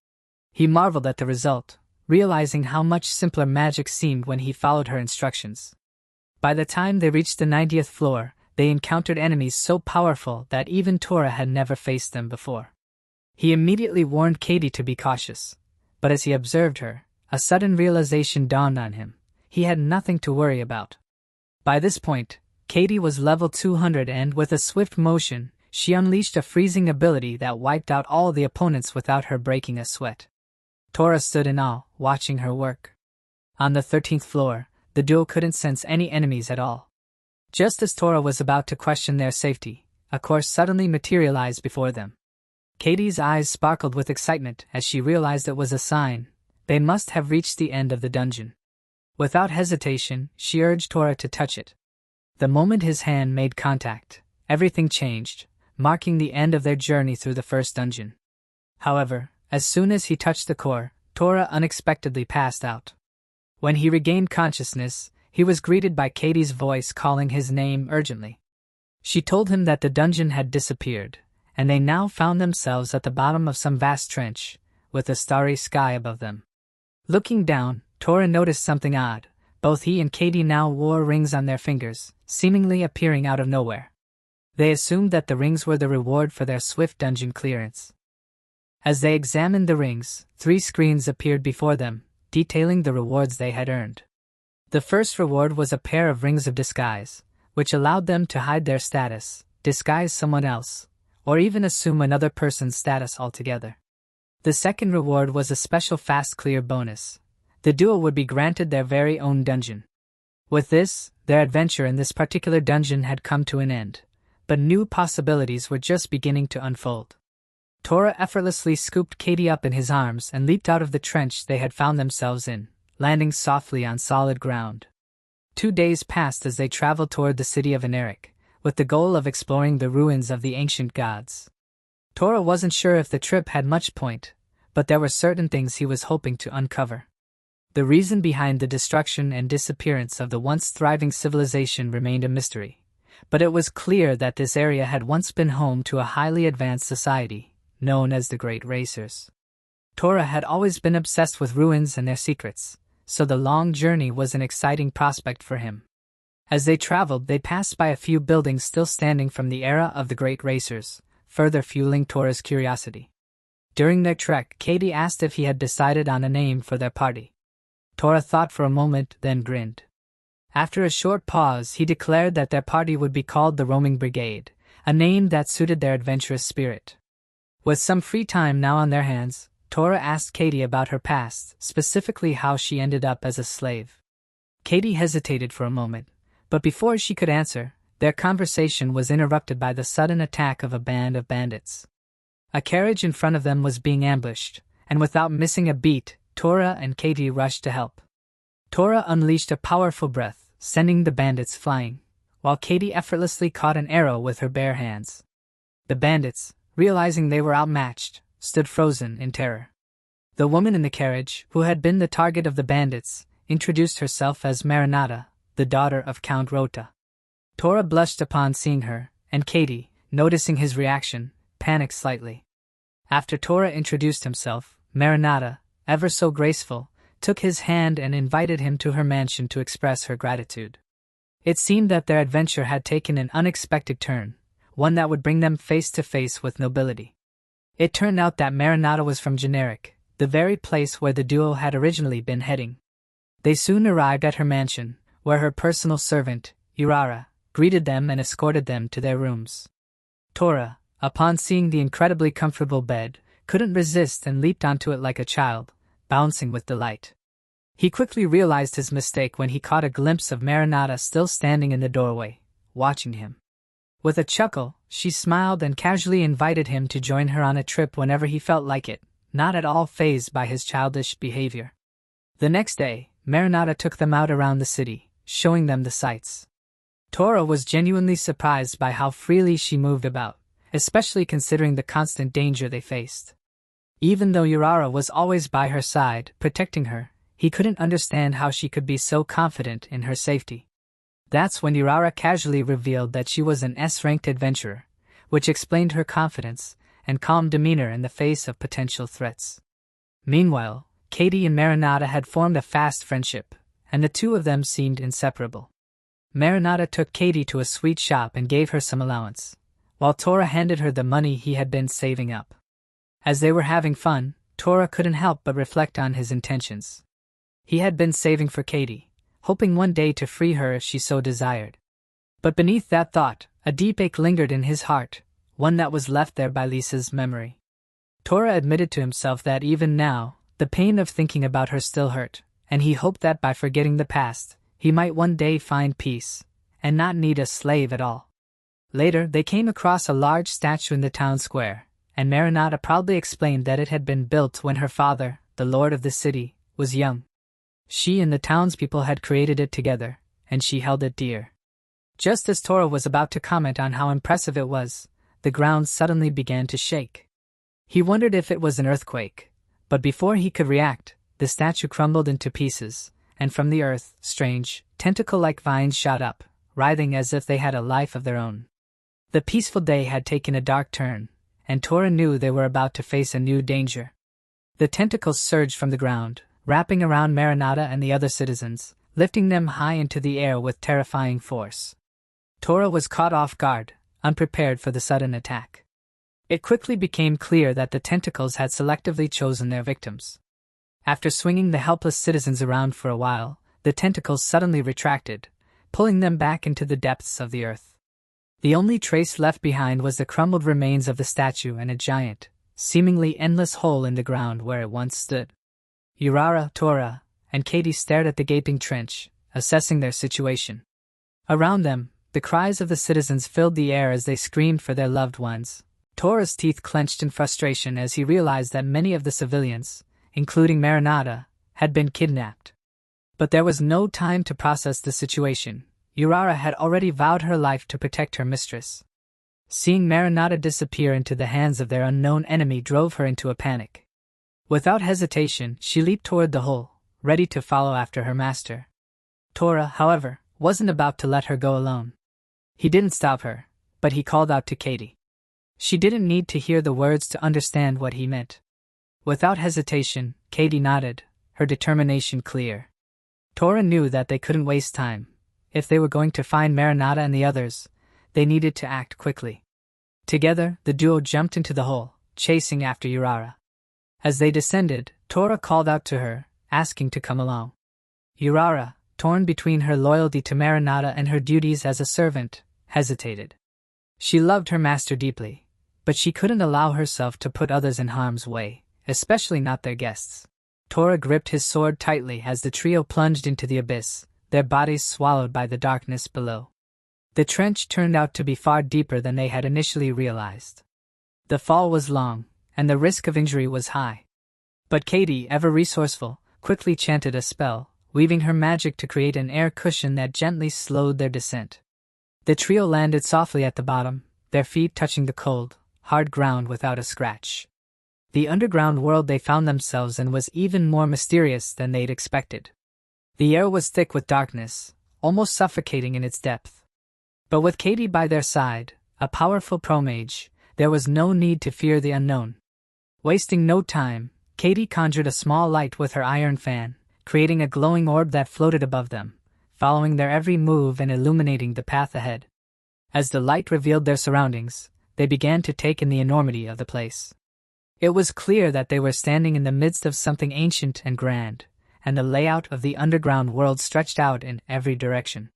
He marveled at the result, realizing how much simpler magic seemed when he followed her instructions. By the time they reached the 90th floor, they encountered enemies so powerful that even Tora had never faced them before. He immediately warned Kaede to be cautious, but as he observed her, a sudden realization dawned on him. He had nothing to worry about. By this point, Kaede was level 200 and, with a swift motion, she unleashed a freezing ability that wiped out all the opponents without her breaking a sweat. Tora stood in awe, watching her work. On the 13th floor, the duo couldn't sense any enemies at all. Just as Tora was about to question their safety, a course suddenly materialized before them. Kaede's eyes sparkled with excitement as she realized it was a sign. They must have reached the end of the dungeon. Without hesitation, she urged Tora to touch it. The moment his hand made contact, everything changed, marking the end of their journey through the first dungeon. However, as soon as he touched the core, Tora unexpectedly passed out. When he regained consciousness, he was greeted by Kaede's voice calling his name urgently. She told him that the dungeon had disappeared, and they now found themselves at the bottom of some vast trench, with a starry sky above them. Looking down, Tora noticed something odd. Both he and Kaede now wore rings on their fingers, seemingly appearing out of nowhere. They assumed that the rings were the reward for their swift dungeon clearance. As they examined the rings, 3 screens appeared before them, detailing the rewards they had earned. The first reward was a pair of rings of disguise, which allowed them to hide their status, disguise someone else, or even assume another person's status altogether. The second reward was a special fast clear bonus. The duo would be granted their very own dungeon. With this, their adventure in this particular dungeon had come to an end, but new possibilities were just beginning to unfold. Tora effortlessly scooped Kaede up in his arms and leaped out of the trench they had found themselves in, landing softly on solid ground. 2 days passed as they traveled toward the city of Aneric, with the goal of exploring the ruins of the ancient gods. Tora wasn't sure if the trip had much point, but there were certain things he was hoping to uncover. The reason behind the destruction and disappearance of the once thriving civilization remained a mystery, but it was clear that this area had once been home to a highly advanced society, known as the Great Racers. Tora had always been obsessed with ruins and their secrets, so the long journey was an exciting prospect for him. As they traveled, they passed by a few buildings still standing from the era of the Great Racers, further fueling Tora's curiosity. During their trek, Kaede asked if he had decided on a name for their party. Tora thought for a moment, then grinned. After a short pause, he declared that their party would be called the Roaming Brigade, a name that suited their adventurous spirit. With some free time now on their hands, Tora asked Kaede about her past, specifically how she ended up as a slave. Kaede hesitated for a moment, But before she could answer, their conversation was interrupted by the sudden attack of a band of bandits. A carriage in front of them was being ambushed, and without missing a beat, Tora and Kaede rushed to help. Tora unleashed a powerful breath, sending the bandits flying, while Kaede effortlessly caught an arrow with her bare hands. The bandits, realizing they were outmatched, stood frozen in terror. The woman in the carriage, who had been the target of the bandits, introduced herself as Marinata, the daughter of Count Rota. Tora blushed upon seeing her, and Kaede, noticing his reaction, panicked slightly. After Tora introduced himself, Marinata, ever so graceful, took his hand and invited him to her mansion to express her gratitude. It seemed that their adventure had taken an unexpected turn, one that would bring them face to face with nobility. It turned out that Marinata was from Generic, the very place where the duo had originally been heading. They soon arrived at her mansion, where her personal servant, Urara, greeted them and escorted them to their rooms. Tora, upon seeing the incredibly comfortable bed, couldn't resist and leaped onto it like a child, bouncing with delight. He quickly realized his mistake when he caught a glimpse of Marinata still standing in the doorway, watching him. With a chuckle, she smiled and casually invited him to join her on a trip whenever he felt like it, not at all fazed by his childish behavior. The next day, Marinata took them out around the city, showing them the sights. Tora was genuinely surprised by how freely she moved about, especially considering the constant danger they faced. Even though Urara was always by her side, protecting her, he couldn't understand how she could be so confident in her safety. That's when Urara casually revealed that she was an S-ranked adventurer, which explained her confidence and calm demeanor in the face of potential threats. Meanwhile, Kaede and Marinata had formed a fast friendship, and the two of them seemed inseparable. Marinata took Kaede to a sweet shop and gave her some allowance, while Tora handed her the money he had been saving up. As they were having fun, Tora couldn't help but reflect on his intentions. He had been saving for Kaede, hoping one day to free her if she so desired. But beneath that thought, a deep ache lingered in his heart, one that was left there by Lisa's memory. Tora admitted to himself that even now, the pain of thinking about her still hurt, and he hoped that by forgetting the past, he might one day find peace, and not need a slave at all. Later, they came across a large statue in the town square, and Marinata proudly explained that it had been built when her father, the lord of the city, was young. She and the townspeople had created it together, and she held it dear. Just as Tora was about to comment on how impressive it was, the ground suddenly began to shake. He wondered if it was an earthquake, but before he could react, the statue crumbled into pieces, and from the earth, strange, tentacle-like vines shot up, writhing as if they had a life of their own. The peaceful day had taken a dark turn, and Tora knew they were about to face a new danger. The tentacles surged from the ground, wrapping around Marinata and the other citizens, lifting them high into the air with terrifying force. Tora was caught off guard, unprepared for the sudden attack. It quickly became clear that the tentacles had selectively chosen their victims. After swinging the helpless citizens around for a while, the tentacles suddenly retracted, pulling them back into the depths of the earth. The only trace left behind was the crumbled remains of the statue and a giant, seemingly endless hole in the ground where it once stood. Urara, Tora, and Kaede stared at the gaping trench, assessing their situation. Around them, the cries of the citizens filled the air as they screamed for their loved ones. Tora's teeth clenched in frustration as he realized that many of the civilians, including Marinata, had been kidnapped. But there was no time to process the situation. Urara had already vowed her life to protect her mistress. Seeing Marinata disappear into the hands of their unknown enemy drove her into a panic. Without hesitation, she leaped toward the hole, ready to follow after her master. Tora, however, wasn't about to let her go alone. He didn't stop her, but he called out to Kaede. She didn't need to hear the words to understand what he meant. Without hesitation, Kaede nodded, her determination clear. Tora knew that they couldn't waste time. If they were going to find Marinata and the others, they needed to act quickly. Together, the duo jumped into the hole, chasing after Urara. As they descended, Tora called out to her, asking to come along. Urara, torn between her loyalty to Marinata and her duties as a servant, hesitated. She loved her master deeply, but she couldn't allow herself to put others in harm's way, especially not their guests. Tora gripped his sword tightly as the trio plunged into the abyss, their bodies swallowed by the darkness below. The trench turned out to be far deeper than they had initially realized. The fall was long, and the risk of injury was high. But Kaede, ever resourceful, quickly chanted a spell, weaving her magic to create an air cushion that gently slowed their descent. The trio landed softly at the bottom, their feet touching the cold, hard ground without a scratch. The underground world they found themselves in was even more mysterious than they'd expected. The air was thick with darkness, almost suffocating in its depth. But with Kaede by their side, a powerful pro-mage, there was no need to fear the unknown. Wasting no time, Kaede conjured a small light with her iron fan, creating a glowing orb that floated above them, following their every move and illuminating the path ahead. As the light revealed their surroundings, they began to take in the enormity of the place. It was clear that they were standing in the midst of something ancient and grand, and the layout of the underground world stretched out in every direction.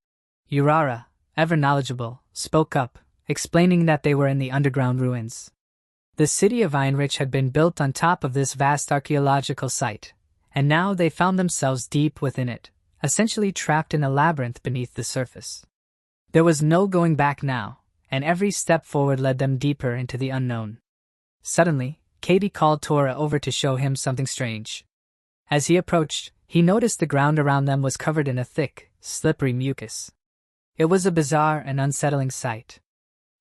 Urara, ever knowledgeable, spoke up, explaining that they were in the underground ruins. The city of Einrich had been built on top of this vast archaeological site, and now they found themselves deep within it, essentially trapped in a labyrinth beneath the surface. There was no going back now, and every step forward led them deeper into the unknown. Suddenly, Kaede called Tora over to show him something strange. As he approached, he noticed the ground around them was covered in a thick, slippery mucus. It was a bizarre and unsettling sight.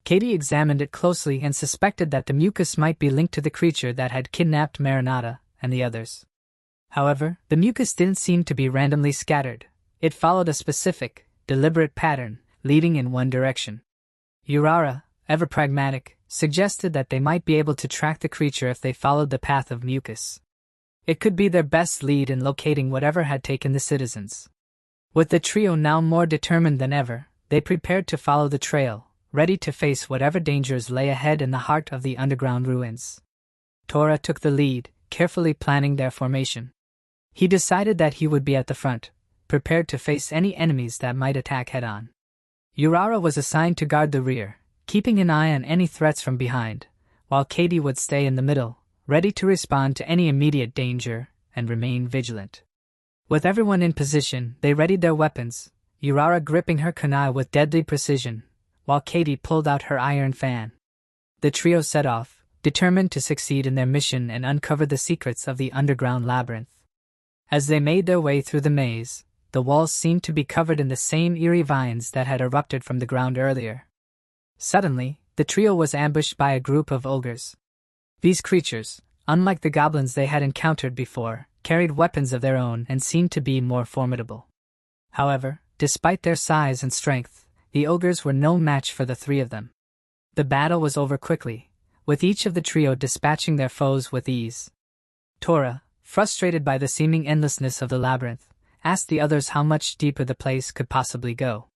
Kaede examined it closely and suspected that the mucus might be linked to the creature that had kidnapped Marinata and the others. However, the mucus didn't seem to be randomly scattered. It followed a specific, deliberate pattern, leading in one direction. Urara, ever pragmatic, suggested that they might be able to track the creature if they followed the path of mucus. It could be their best lead in locating whatever had taken the citizens. With the trio now more determined than ever, they prepared to follow the trail, ready to face whatever dangers lay ahead in the heart of the underground ruins. Tora took the lead, carefully planning their formation. He decided that he would be at the front, prepared to face any enemies that might attack head-on. Urara was assigned to guard the rear, keeping an eye on any threats from behind, while Kaede would stay in the middle, ready to respond to any immediate danger and remain vigilant. With everyone in position, they readied their weapons, Urara gripping her kunai with deadly precision, while Kaede pulled out her iron fan. The trio set off, determined to succeed in their mission and uncover the secrets of the underground labyrinth. As they made their way through the maze, the walls seemed to be covered in the same eerie vines that had erupted from the ground earlier. Suddenly, the trio was ambushed by a group of ogres. These creatures, unlike the goblins they had encountered before, carried weapons of their own and seemed to be more formidable. However, despite their size and strength, the ogres were no match for the three of them. The battle was over quickly, with each of the trio dispatching their foes with ease. Tora, frustrated by the seeming endlessness of the labyrinth, asked the others how much deeper the place could possibly go.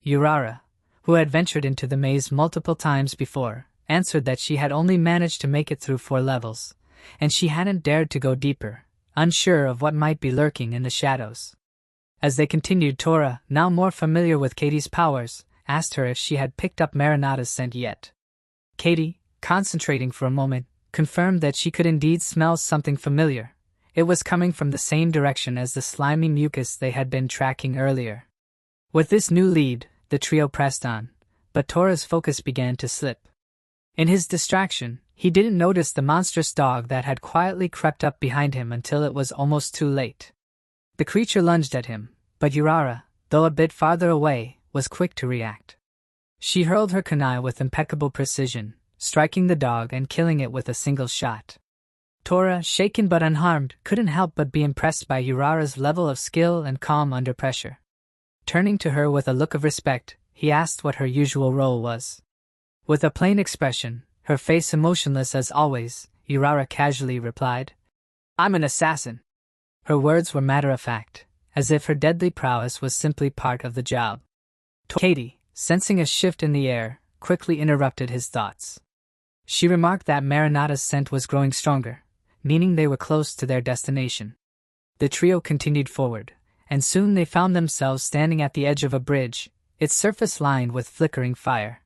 Urara, who had ventured into the maze multiple times before, answered that she had only managed to make it through 4 levels, and she hadn't dared to go deeper, unsure of what might be lurking in the shadows. As they continued, Tora, now more familiar with Kaede's powers, asked her if she had picked up Marinata's scent yet. Kaede, concentrating for a moment, confirmed that she could indeed smell something familiar. It was coming from the same direction as the slimy mucus they had been tracking earlier. With this new lead, the trio pressed on, but Tora's focus began to slip. In his distraction, he didn't notice the monstrous dog that had quietly crept up behind him until it was almost too late. The creature lunged at him, but Urara, though a bit farther away, was quick to react. She hurled her kunai with impeccable precision, striking the dog and killing it with a single shot. Tora, shaken but unharmed, couldn't help but be impressed by Urara's level of skill and calm under pressure. Turning to her with a look of respect, he asked what her usual role was. With a plain expression, her face emotionless as always, Urara casually replied, "I'm an assassin." Her words were matter-of-fact, as if her deadly prowess was simply part of the job. Kaede, sensing a shift in the air, quickly interrupted his thoughts. She remarked that Marinata's scent was growing stronger, meaning they were close to their destination. The trio continued forward, and soon they found themselves standing at the edge of a bridge, its surface lined with flickering fire.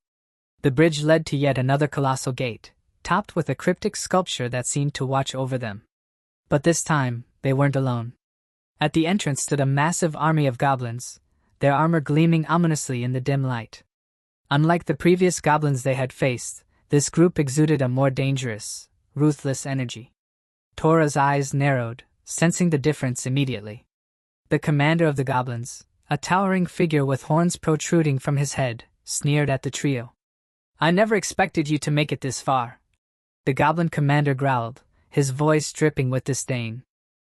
The bridge led to yet another colossal gate, topped with a cryptic sculpture that seemed to watch over them. But this time, they weren't alone. At the entrance stood a massive army of goblins, their armor gleaming ominously in the dim light. Unlike the previous goblins they had faced, this group exuded a more dangerous, ruthless energy. Tora's eyes narrowed, sensing the difference immediately. The commander of the goblins, a towering figure with horns protruding from his head, sneered at the trio. "I never expected you to make it this far." The goblin commander growled, his voice dripping with disdain.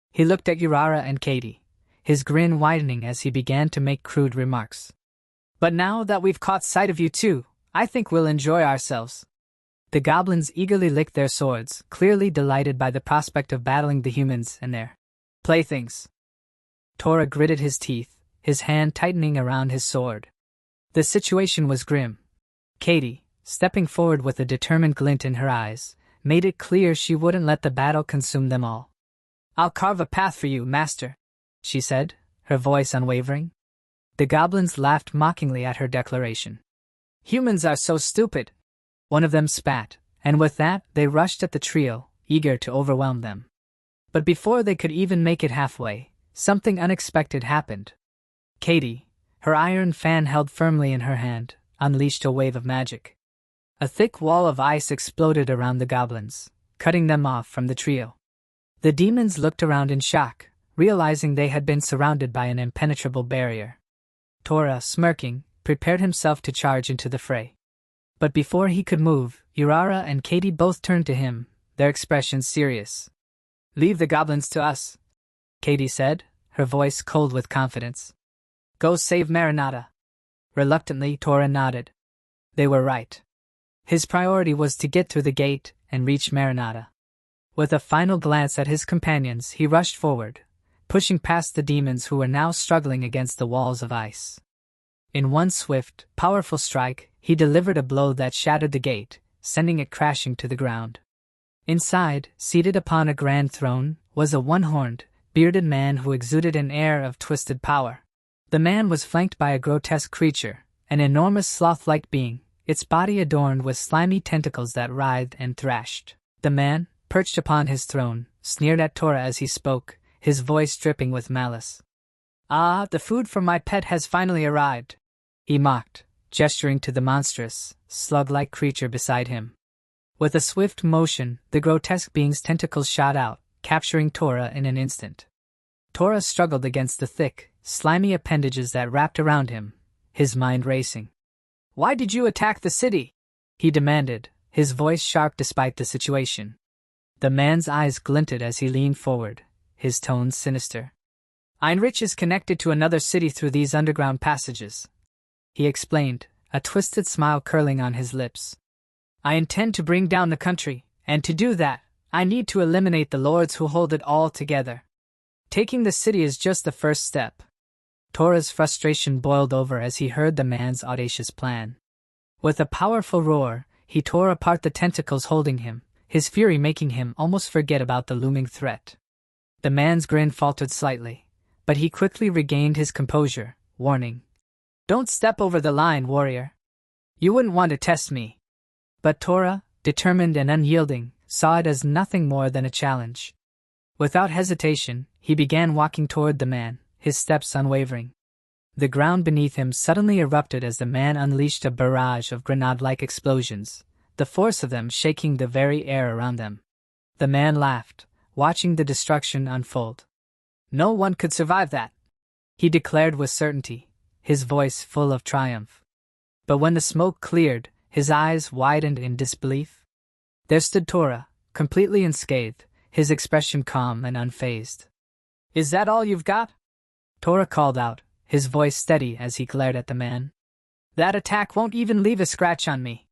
He looked at Urara and Kaede, his grin widening as he began to make crude remarks. "But now that we've caught sight of you two, I think we'll enjoy ourselves." The goblins eagerly licked their swords, clearly delighted by the prospect of battling the humans and their playthings. Tora gritted his teeth, his hand tightening around his sword. The situation was grim. Kaede, stepping forward with a determined glint in her eyes, made it clear she wouldn't let the battle consume them all. "I'll carve a path for you, master," she said, her voice unwavering. The goblins laughed mockingly at her declaration. "Humans are so stupid," one of them spat, and with that they rushed at the trio, eager to overwhelm them. But before they could even make it halfway, something unexpected happened. Kaede, her iron fan held firmly in her hand, unleashed a wave of magic. A thick wall of ice exploded around the goblins, cutting them off from the trio. The demons looked around in shock, realizing they had been surrounded by an impenetrable barrier. Tora, smirking, prepared himself to charge into the fray. But before he could move, Urara and Kaede both turned to him, their expressions serious. "Leave the goblins to us," Kaede said, her voice cold with confidence. "Go save Marinata." Reluctantly, Tora nodded. They were right. His priority was to get through the gate and reach Marinata. With a final glance at his companions, he rushed forward, pushing past the demons who were now struggling against the walls of ice. In one swift, powerful strike, he delivered a blow that shattered the gate, sending it crashing to the ground. Inside, seated upon a grand throne, was a one-horned, bearded man who exuded an air of twisted power. The man was flanked by a grotesque creature, an enormous sloth-like being, its body adorned with slimy tentacles that writhed and thrashed. The man, perched upon his throne, sneered at Tora as he spoke, his voice dripping with malice. "Ah, the food for my pet has finally arrived," he mocked, gesturing to the monstrous, slug-like creature beside him. With a swift motion, the grotesque being's tentacles shot out, capturing Tora in an instant. Tora struggled against the thick, slimy appendages that wrapped around him, his mind racing. "Why did you attack the city?" he demanded, his voice sharp despite the situation. The man's eyes glinted as he leaned forward, his tones sinister. "Einrich is connected to another city through these underground passages," he explained, a twisted smile curling on his lips. "I intend to bring down the country, and to do that, I need to eliminate the lords who hold it all together. Taking the city is just the first step." Tora's frustration boiled over as he heard the man's audacious plan. With a powerful roar, he tore apart the tentacles holding him, his fury making him almost forget about the looming threat. The man's grin faltered slightly, but he quickly regained his composure, warning, "Don't step over the line, warrior. You wouldn't want to test me." But Tora, determined and unyielding, saw it as nothing more than a challenge. Without hesitation, he began walking toward the man, his steps unwavering. The ground beneath him suddenly erupted as the man unleashed a barrage of grenade-like explosions, the force of them shaking the very air around them. The man laughed, watching the destruction unfold. "No one could survive that," he declared with certainty, his voice full of triumph. But when the smoke cleared, his eyes widened in disbelief. There stood Tora, completely unscathed, his expression calm and unfazed. "Is that all you've got?" Tora called out, his voice steady as he glared at the man. "That attack won't even leave a scratch on me."